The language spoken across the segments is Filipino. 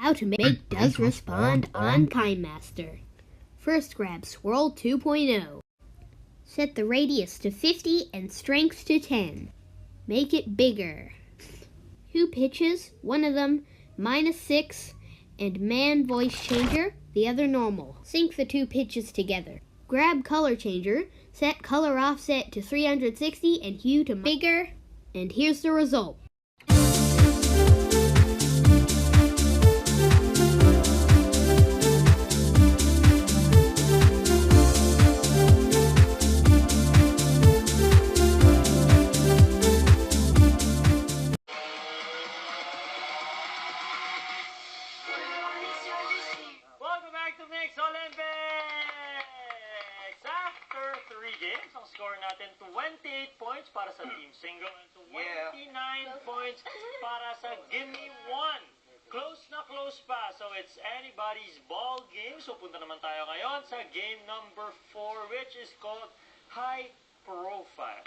How to make Does Respond on KineMaster. First grab Swirl 2.0. Set the radius to 50 and strength to 10. Make it bigger. 2 pitches, one of them -6, and man voice changer, the other normal. Sync the 2 pitches together. Grab color changer, set color offset to 360 and hue to bigger, and here's the result. Welcome back to Mix Olympics! After 3 games, ang score natin 28 points para sa team single and 29 points para sa gimme 1. Close na close pa, so it's anybody's ball game. So punta naman tayo ngayon sa game number 4, which is called High Profile.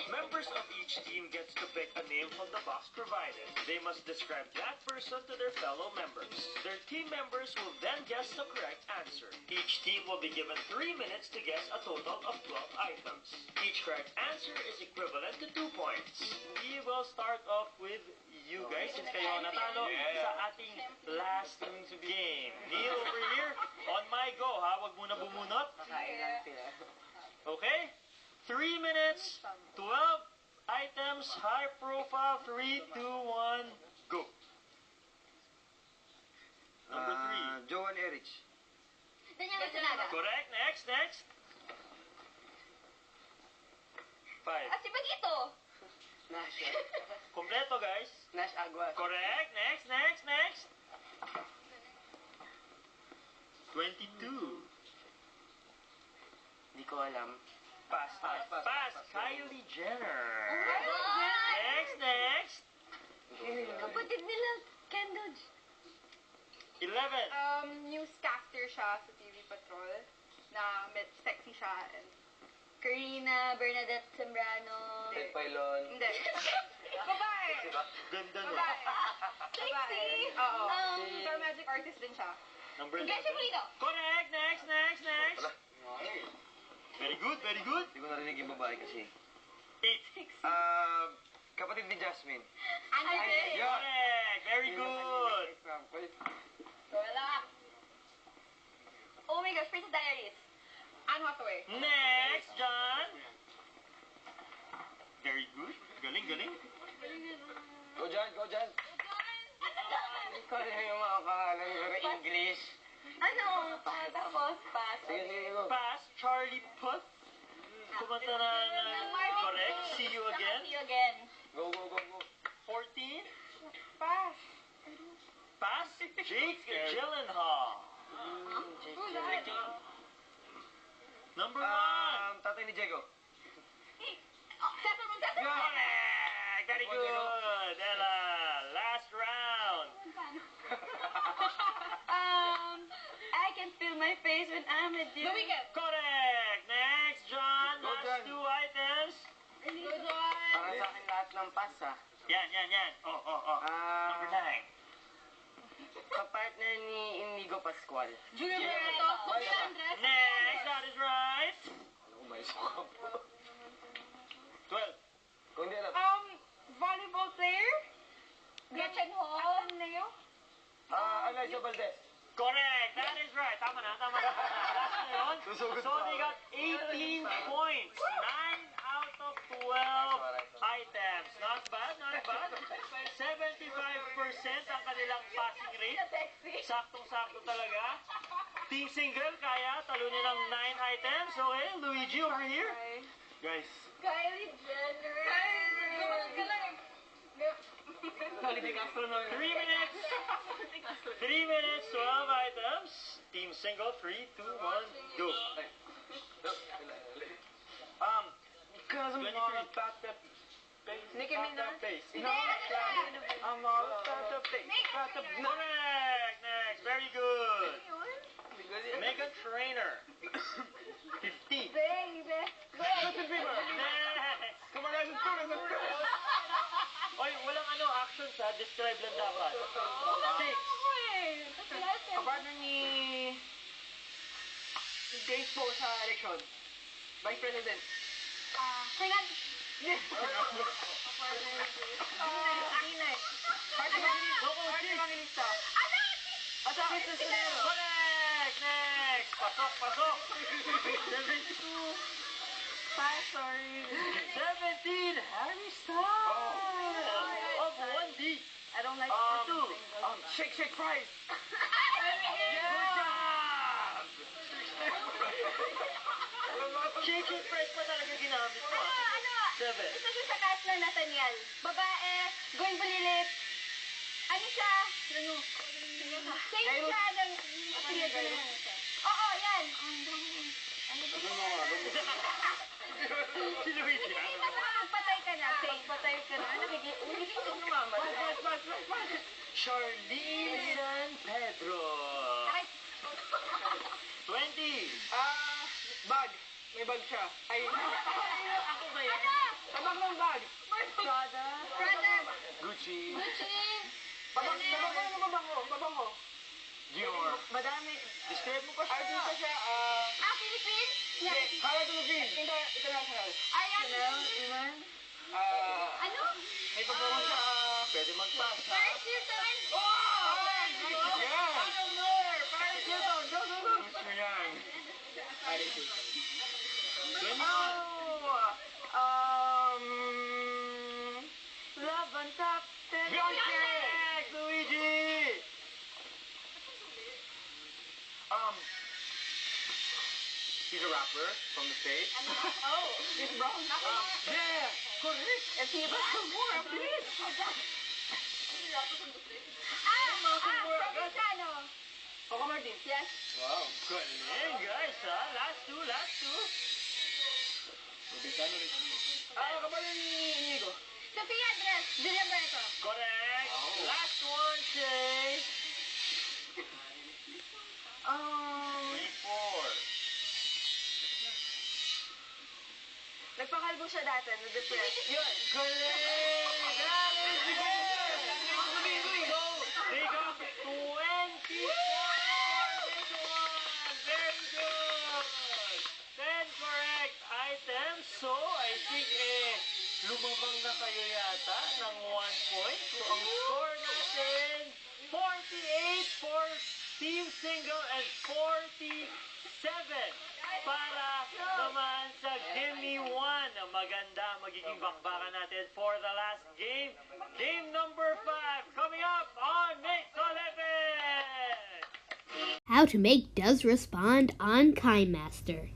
Members of each team gets to pick a name from the box provided. They must describe that person to their fellow members. Their team members will then guess the correct answer. Each team will be given 3 minutes to guess a total of 12 items. Each correct answer is equivalent to 2 points. We will start off with you guys since kayo ang natalo sa ating last game. Neil over here, on my go ha, wag muna bumunot. Okay? 3 minutes, 12 items, high profile, 3, 2, 1, go. Number 3. Johan Erich. Correct, next. 5. Si Bagito. Nash. Kompleto guys. Nash Aguas. Correct, next. 22. Hindi ko alam. Pass. Kylie Jenner. Next. Kapatid nila, Kendall. 11. Newscaster siya sa TV Patrol. Na sexy siya. And Karina Bernadette Zambrano. Ted Pailon. Hindi. Babae. Ganda no. Sexy. Oo. Star Magic artist din siya. Number 11. Gretchen Pulido. Correct, next. Very good. Hindi ko narinig yung babae kasi. 8. Kapatid ni Jasmine. Andre. Correct, very good. Wala. Oh my gosh, Princess Diaries. Anne Hathaway. Next, John. Very good. Galing. Go Jan. Hindi ko alam yung mga pangalan ko na English. Tapos, pass. Sige, go. Pass, Charlie Puth. Kumanta na correct. See you again. See you again. Go. 14. Pass. Pass, Jake Gyllenhaal. Number 1. Tatay ni Diego. Settlement. Correct. Very good. Ella, last round. I can feel my face when I'm with you. The Weeknd. Correct. Next, John. Go, Last John. 2 items. Go, John. Para sa akin lahat ng pass Yan. Oh. Number 9. Kapartner ni Inigo Pascual. Julia Barreto. Sophia Andres. Next, that is right. May suka po. 12. Kung hindi alam. Volleyball player. Gretchen Hall. Leo. Eliza Valdez. Correct. That is right. Tama na. Last na yun. Susugod So pa they ako. got 18 points. 9 out of 12 items. Not bad. 75% ang kanilang passing rate. Saktong-sakto talaga. Team single, kaya talunin ng 9 items. Okay, Luigi over here. Guys. Kylie Jenner. 3 minutes, 12 items. Team single, 3, 2, 1, go. Because I'm all about that bass. Nicki Minaj. I'm all about the bass. Correct. Next, very good. Megan Trainor. 15. Baby. Next. Come on, guys, let's go. actions ha, describe lang dapat. 6. Kapartner ni Grace po sa election. Vice President. Kailan? Party Evangelista. Asa? Correct! Next! Pasok! 72. Sorry. 17, Harry Styles! Of 1D. I don't like Two. Shake fries. Good job! Chicken fries pa talaga ginamit mo. Ano? 7. Ito siya sa cast na Nathaniel. Babae, going bulilit. Ano siya? Ano? Same siya ng apelyido na. Oo, yan. Ano ba? Si Luigi. Basta magpatay ka na. Magpatay ka na. Nakikita mo naman. Charlene San Pedro. 20. Bag. May bag siya. Ay. Ako ba yan? Tabak ng bag. Prada. Gucci. Babango. Dior. Madami. Describe mo pa siya. Artista siya. Philippines? Kala Philippines. International. Iman? Ano? May pagbawa siya. Pwede mag-pass ha? Paris Hilton? Yan. Paris Hilton. Go. Gusto yan. 21. Love on top. Beyonce! Luigi! He's a rapper from the States. Chris Brown. Yeah! Correct! And he was more, please. Provinciano. Coco Martin. Yes. Wow, galing guys ha? Last two. Kapatid ni Inigo. Sofia Villanueva. Correct! Last one, Shay! 3, 4. Nagpakalbo siya dati, na-depress. Yun! Galing! Galing! Sige! So, they got 20 points for this one! Very good! 10 correct items. So, I think, lumamang na kayo yata ng 1 point. So, ang score natin, 48 for team single and 47 para naman sa Gimme 1. Maganda magiging bakbakan natin for the last game. Game number 5 coming up on Make Olympics! How to make Does Respond on KineMaster.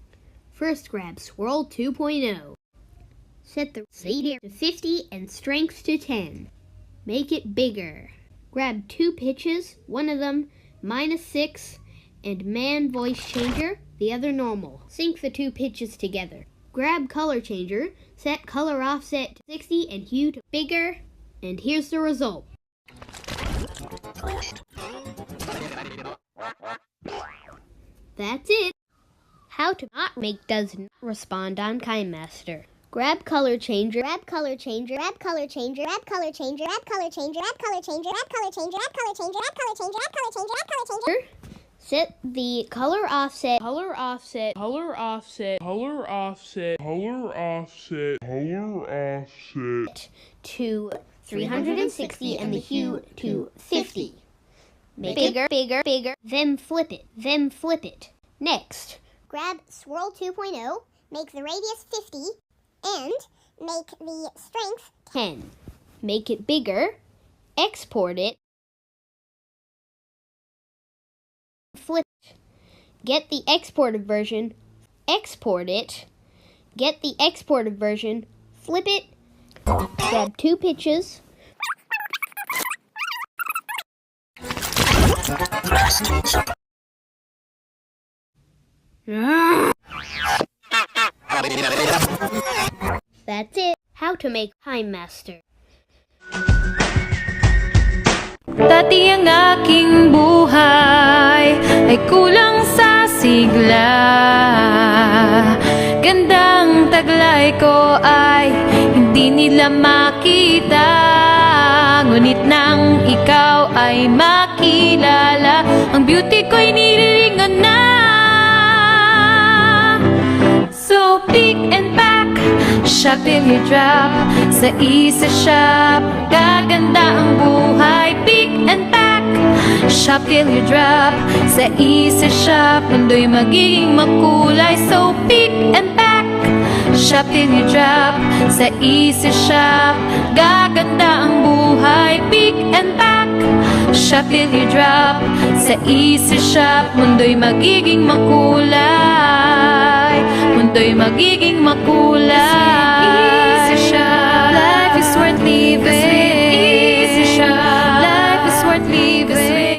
First grab Swirl 2.0. Set the radius to 50 and strength to 10. Make it bigger. Grab 2 pitches, one of them -6, and man voice changer, the other normal. Sync the 2 pitches together. Grab color changer, set color offset to 60 and hue to bigger, and here's the result. That's it. How to not make Does Not Respond on KineMaster. Grab color changer, grab color changer, grab color changer, grab color changer, grab color changer, grab color changer, grab color changer, grab color changer, grab color changer, grab color changer, grab color changer. Set the color offset to 360 and the hue to 50. Make it bigger, then flip it. Next, grab Swirl 2.0, make the radius 50, and make the strength 10. Make it bigger, export it, flip it. Get the exported version, export it, get the exported version, flip it, grab 2 pitches, That's it. How to make KineMaster. Dati ang aking buhay ay kulang sa sigla. Gandang taglay ko ay hindi nila makita. Ngunit nang ikaw ay makilala, ang beauty ko'y nililingon na. So pick and pack, shop till you drop. Sa isa shop, gaganda ang buhay. Pick and pack, shop till you drop. Sa isa shop, mundo'y magiging makulay. So pick and pack, shop till you drop. Sa isa shop, gaganda ang buhay. Pick and pack, shop till you drop. Sa isa shop, mundo'y magiging makulay. Mundo'y magiging makulay.